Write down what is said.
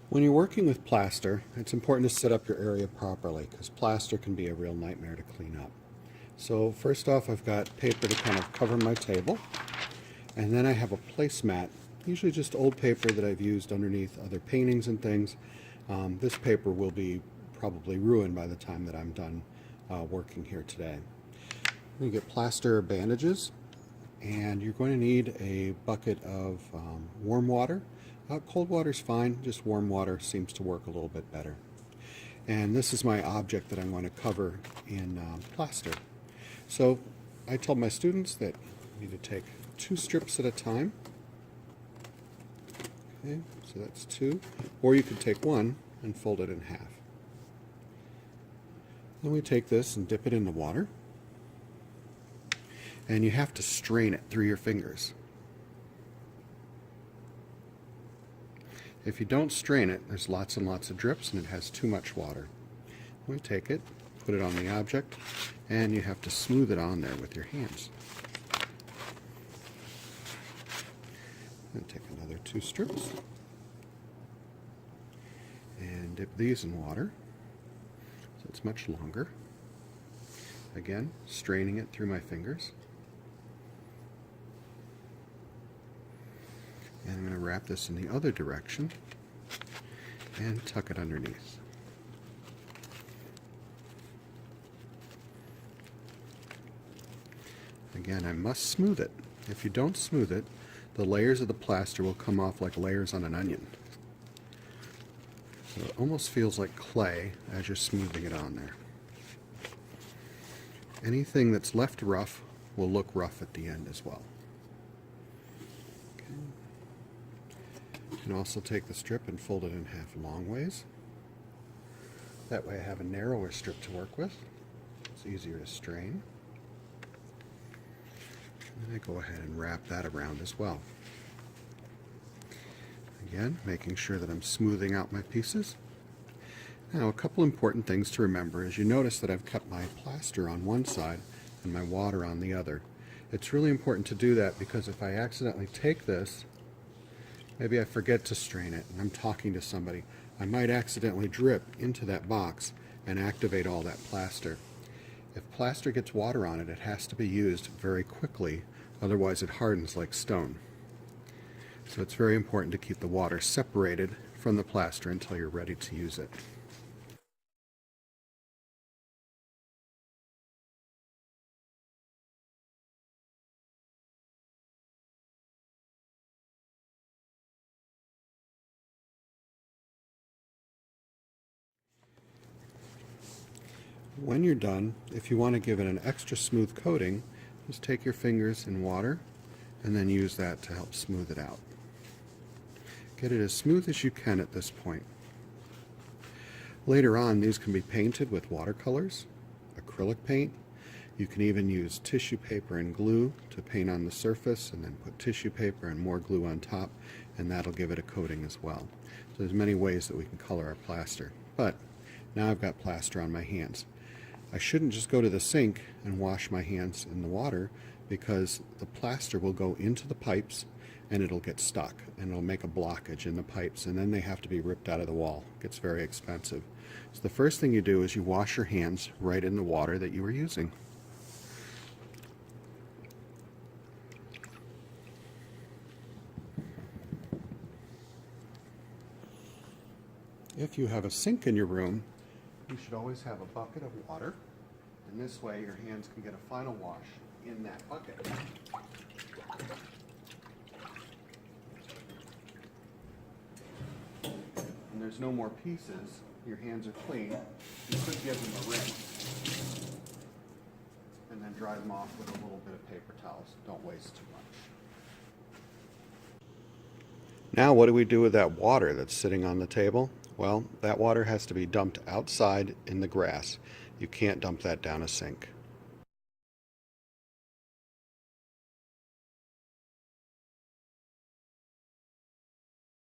When you're working with plaster, it's important to set up your area properly because plaster can be a real nightmare to clean up. So first off, I've got paper to kind of cover my table, and then I have a placemat, usually just old paper that I've used underneath other paintings and things. This paper will be probably ruined by the time that I'm done working here today. You get plaster bandages, and you're going to need a bucket of warm water. Cold water's fine, just warm water seems to work a little bit better. And this is my object that I'm going to cover in plaster. So I told my students that you need to take 2 strips at a time. Okay, so that's 2. Or you could take 1 and fold it in half. Then we take this and dip it in the water. And you have to strain it through your fingers. If you don't strain it, there's lots and lots of drips and it has too much water. We take it, put it on the object, and you have to smooth it on there with your hands. And take another 2 strips and dip these in water so it's much longer. Again, straining it through my fingers. And I'm going to wrap this in the other direction and tuck it underneath. Again, I must smooth it. If you don't smooth it, the layers of the plaster will come off like layers on an onion. So it almost feels like clay as you're smoothing it on there. Anything that's left rough will look rough at the end as well. You can also take the strip and fold it in half long ways. That way I have a narrower strip to work with. It's easier to strain. And I go ahead and wrap that around as well. Again, making sure that I'm smoothing out my pieces. Now, a couple important things to remember is you notice that I've kept my plaster on one side and my water on the other. It's really important to do that because if I accidentally take this, maybe I forget to strain it and I'm talking to somebody, I might accidentally drip into that box and activate all that plaster. If plaster gets water on it, it has to be used very quickly, otherwise it hardens like stone. So it's very important to keep the water separated from the plaster until you're ready to use it. When you're done, if you want to give it an extra smooth coating, just take your fingers in water and then use that to help smooth it out. Get it as smooth as you can at this point. Later on, these can be painted with watercolors, acrylic paint. You can even use tissue paper and glue to paint on the surface and then put tissue paper and more glue on top, and that'll give it a coating as well. So there's many ways that we can color our plaster. But now I've got plaster on my hands. I shouldn't just go to the sink and wash my hands in the water because the plaster will go into the pipes and it'll get stuck and it'll make a blockage in the pipes and then they have to be ripped out of the wall. It gets very expensive. So the first thing you do is you wash your hands right in the water that you were using. If you have a sink in your room, you should always have a bucket of water, and this way your hands can get a final wash in that bucket. And there's no more pieces, your hands are clean, you could give them a rinse, and then dry them off with a little bit of paper towels. Don't waste too much. Now what do we do with that water that's sitting on the table? Well, that water has to be dumped outside in the grass. You can't dump that down a sink.